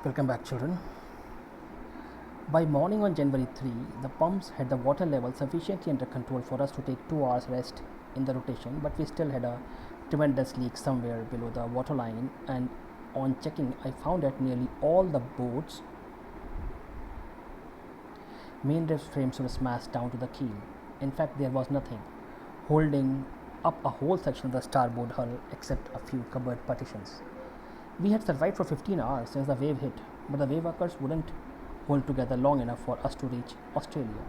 Welcome back, children. By morning on January 3, the pumps had the water level sufficiently under control for us to take 2 hours rest in the rotation, but we still had a tremendous leak somewhere below the water line, and on checking I found that nearly all the boats main rift frames were smashed down to the keel. In fact, there was nothing holding up a whole section of the starboard hull except a few cupboard partitions. We had survived for 15 hours since the wave hit, but the wave workers wouldn't hold together long enough for us to reach Australia.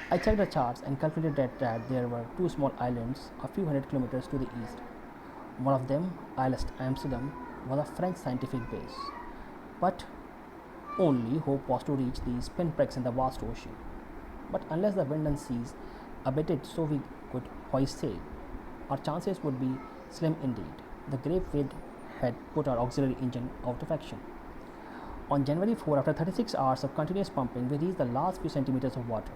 I checked the charts and calculated that there were two small islands a few hundred kilometers to the east. One of them, Isle Amsterdam, was a French scientific base, but only hope was to reach these pinpricks in the vast ocean. But unless the wind and seas abated so we could hoist sail, our chances would be slim indeed. The great wind had put our auxiliary engine out of action. On January 4, after 36 hours of continuous pumping, we reached the last few centimeters of water.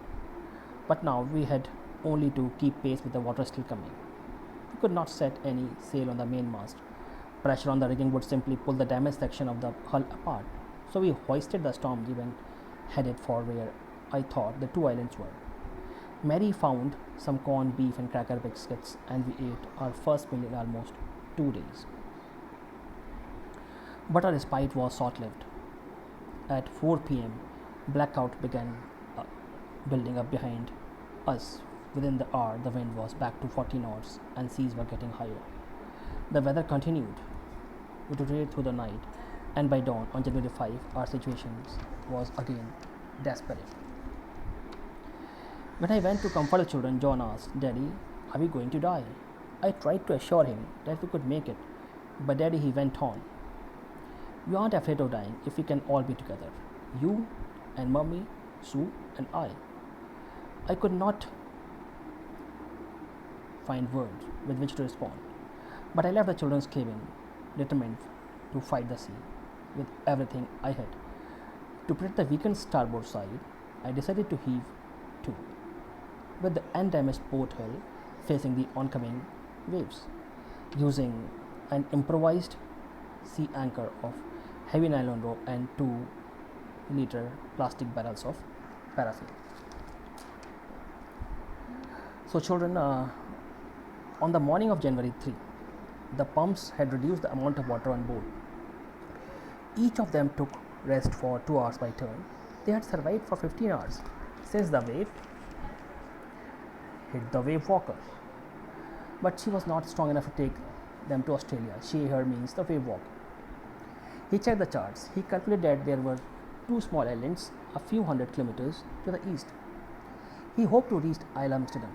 But now we had only to keep pace with the water still coming. We could not set any sail on the mainmast. Pressure on the rigging would simply pull the damaged section of the hull apart. So we hoisted the storm gear and headed for where I thought the two islands were. Mary found some corned beef and cracker biscuits, and we ate our first meal in almost 2 days. But our respite was short-lived. At 4 p.m., blackout began building up behind us. Within the hour, the wind was back to 40 knots and seas were getting higher. The weather continued. We rotated through the night, and by dawn on January 5, our situation was again desperate. When I went to comfort the children, John asked, "Daddy, are we going to die?" I tried to assure him that we could make it, but Daddy, he went on, "We aren't afraid of dying if we can all be together. You and Mummy, Sue and I." I could not find words with which to respond, but I left the children's cabin, determined to fight the sea with everything I had. To protect the weakened starboard side, I decided to heave to, with the undamaged port hull facing the oncoming waves, using an improvised sea anchor of heavy nylon rope and 2-liter plastic barrels of paraffin. So children, on the morning of January 3, the pumps had reduced the amount of water on board. Each of them took rest for 2 hours by turn. They had survived for 15 hours since the wave hit the wave walker. But she was not strong enough to take them to Australia. She, her means the wave walker. He checked the charts. He calculated that there were two small islands a few hundred kilometers to the east. He hoped to reach Isle Amsterdam,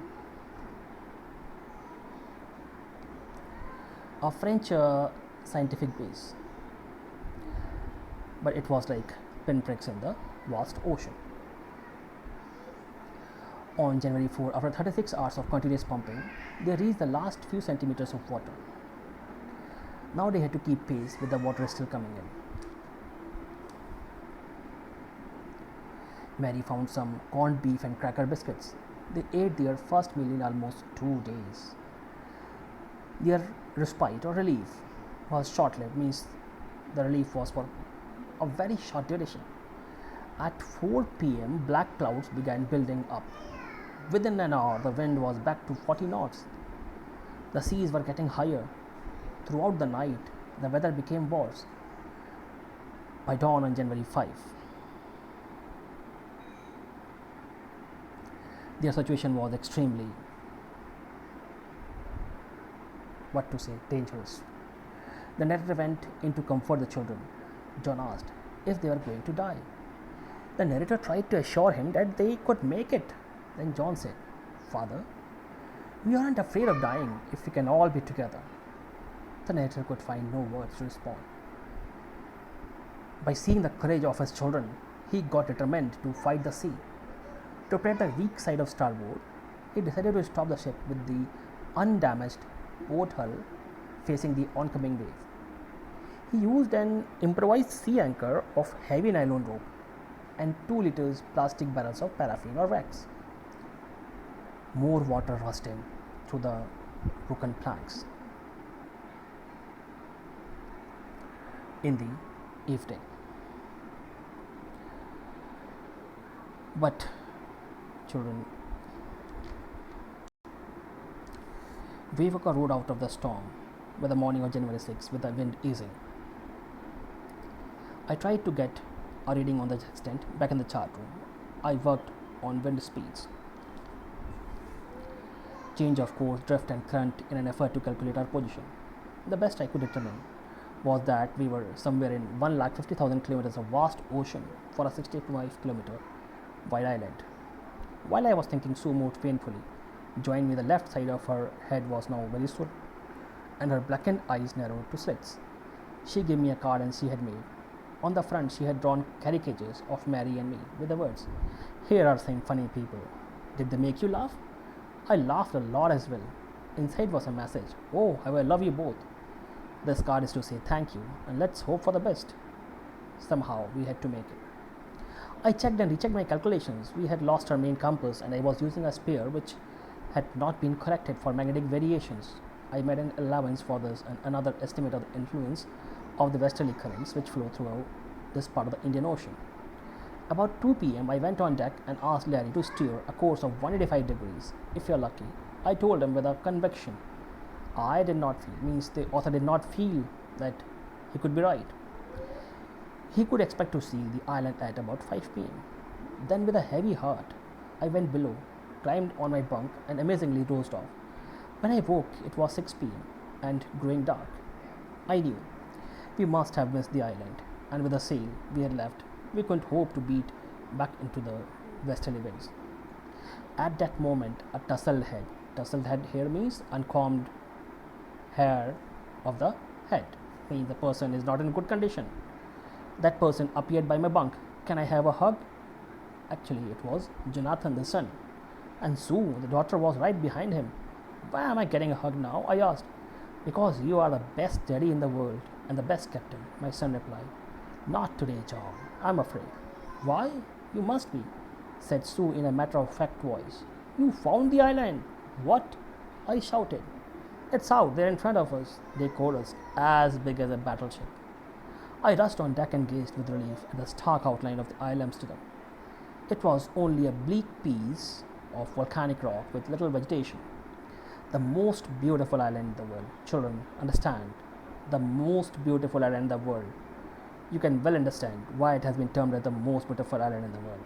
a French scientific base, but it was like pinpricks in the vast ocean. On January 4, after 36 hours of continuous pumping, they reached the last few centimeters of water. Now they had to keep pace with the water still coming in. Mary found some corned beef and cracker biscuits. They ate their first meal in almost 2 days. Their respite or relief was short-lived, means the relief was for a very short duration. At 4 p.m., black clouds began building up. Within an hour, the wind was back to 40 knots. The seas were getting higher. Throughout the night, the weather became worse. By dawn on January 5, their situation was extremely, dangerous. The narrator went in to comfort the children. John asked if they were going to die. The narrator tried to assure him that they could make it. Then John said, "Father, we aren't afraid of dying if we can all be together." The narrator could find no words to respond. By seeing the courage of his children, he got determined to fight the sea. To protect the weak side of starboard, he decided to stop the ship with the undamaged port hull facing the oncoming wave. He used an improvised sea anchor of heavy nylon rope and 2 liters plastic barrels of paraffin or wax. More water rushed in through the broken planks. In the evening, But, children, we rode out of the storm with the morning of January 6th with the wind easing. I tried to get a reading on the extent back in the chart room. I worked on wind speeds, change of course, drift and current in an effort to calculate our position. The best I could determine was that we were somewhere in 1,50,000 kilometers of vast ocean for a 65-kilometer wide island. While I was thinking, Sue moved painfully, joined me. The left side of her head was now very swollen, and her blackened eyes narrowed to slits. She gave me a card and she had made. On the front, she had drawn caricatures of Mary and me with the words, "Here are some funny people. Did they make you laugh?" I laughed a lot as well. Inside was a message, "Oh, I will love you both." This card is to say thank you and let's hope for the best. Somehow we had to make it. I checked and rechecked my calculations. We had lost our main compass and I was using a spare which had not been corrected for magnetic variations. I made an allowance for this and another estimate of the influence of the westerly currents which flow throughout this part of the Indian Ocean. About 2 p.m. I went on deck and asked Larry to steer a course of 185 degrees, if you're lucky. I told him with a conviction. I did not feel, means the author did not feel that he could be right. He could expect to see the island at about 5 p.m. Then with a heavy heart, I went below, climbed on my bunk and amazingly dozed off. When I woke, it was 6 p.m. and growing dark. I knew we must have missed the island, and with the sail we had left, we couldn't hope to beat back into the westerly winds. At that moment, a tousled head here means uncombed hair of the head, means the person is not in good condition. That person appeared by my bunk. "Can I have a hug?" Actually, it was Jonathan, the son, and Sue, the daughter, was right behind him. "Why am I getting a hug now?" I asked. "Because you are the best daddy in the world and the best captain," my son replied. "Not today, John, I'm afraid." "Why? You must be," said Sue in a matter-of-fact voice. "You found the island." "What?" I shouted. "It's out there in front of us," they chorused, "as big as a battleship." I rushed on deck and gazed with relief at the stark outline of the Isle Amsterdam. It was only a bleak piece of volcanic rock with little vegetation. The most beautiful island in the world. Children, understand, the most beautiful island in the world. You can well understand why it has been termed as the most beautiful island in the world.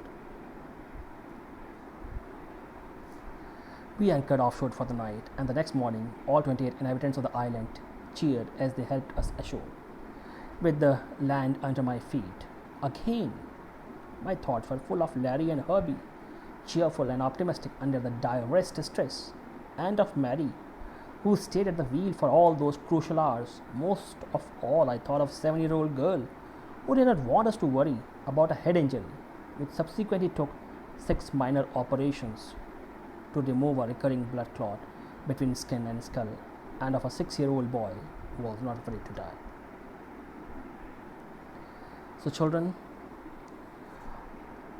We anchored offshore for the night, and the next morning, all 28 inhabitants of the island cheered as they helped us ashore, with the land under my feet. Again, my thoughts were full of Larry and Herbie, cheerful and optimistic under the direst distress, and of Mary, who stayed at the wheel for all those crucial hours. Most of all, I thought of 7-year-old girl who did not want us to worry about a head injury, which subsequently took 6 minor operations to remove a recurring blood clot between skin and skull, and of a 6-year-old boy who was not afraid to die. So, children,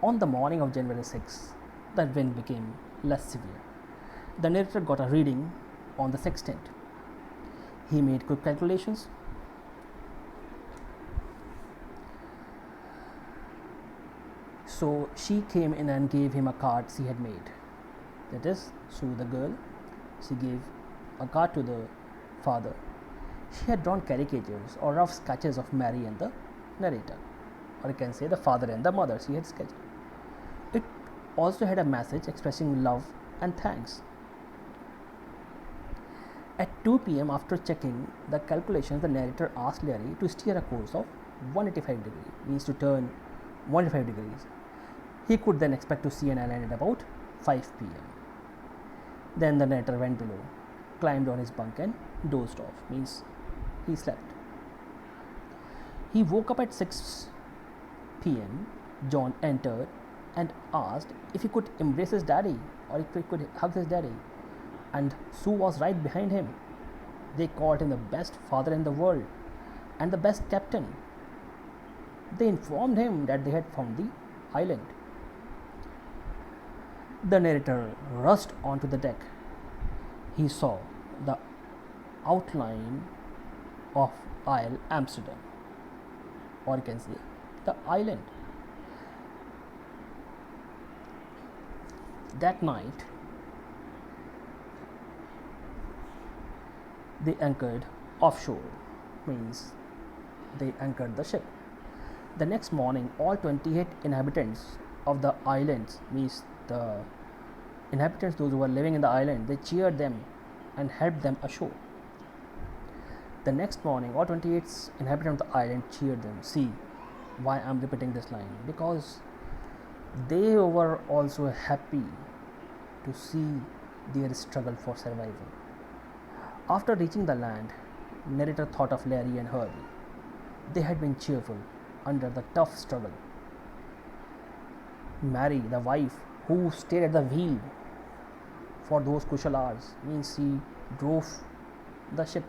on the morning of January 6th, the wind became less severe. The narrator got a reading on the sextant. He made quick calculations. So she came in and gave him a card she had made. That is, Sue the girl, she gave a card to the father. She had drawn caricatures or rough sketches of Mary and the narrator, or you can say the father and the mother she had sketched. It also had a message expressing love and thanks. At 2 p.m., after checking the calculations, the narrator asked Larry to steer a course of 185 degrees, means to turn 185 degrees. He could then expect to see an island at about 5 p.m. Then the narrator went below, climbed on his bunk and dozed off, means he slept. He woke up at 6 p.m. John entered and asked if he could embrace his daddy or if he could hug his daddy, and Sue was right behind him. They called him the best father in the world and the best captain. They informed him that they had found the island. The narrator rushed onto the deck. He saw the outline of Isle Amsterdam, or you can say the island. That night, they anchored offshore, means they anchored the ship. The next morning, all 28 inhabitants of the islands, means the inhabitants, those who were living in the island, they cheered them and helped them ashore. The next morning, all 28 inhabitants of the island cheered them. See why I'm repeating this line? Because they were also happy to see their struggle for survival. After reaching the land, narrator thought of Larry and Herbie. They had been cheerful under the tough struggle. Mary, the wife, who stayed at the wheel for those crucial hours, means she drove the ship.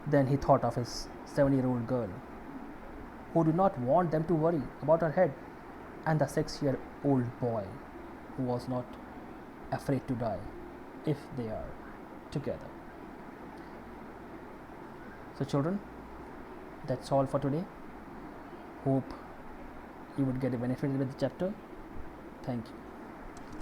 Then he thought of his 7-year-old girl, who did not want them to worry about her head, and the 6-year-old boy, who was not afraid to die if they are together. So children, that's all for today. Hope you would get benefited with the chapter. Thank you.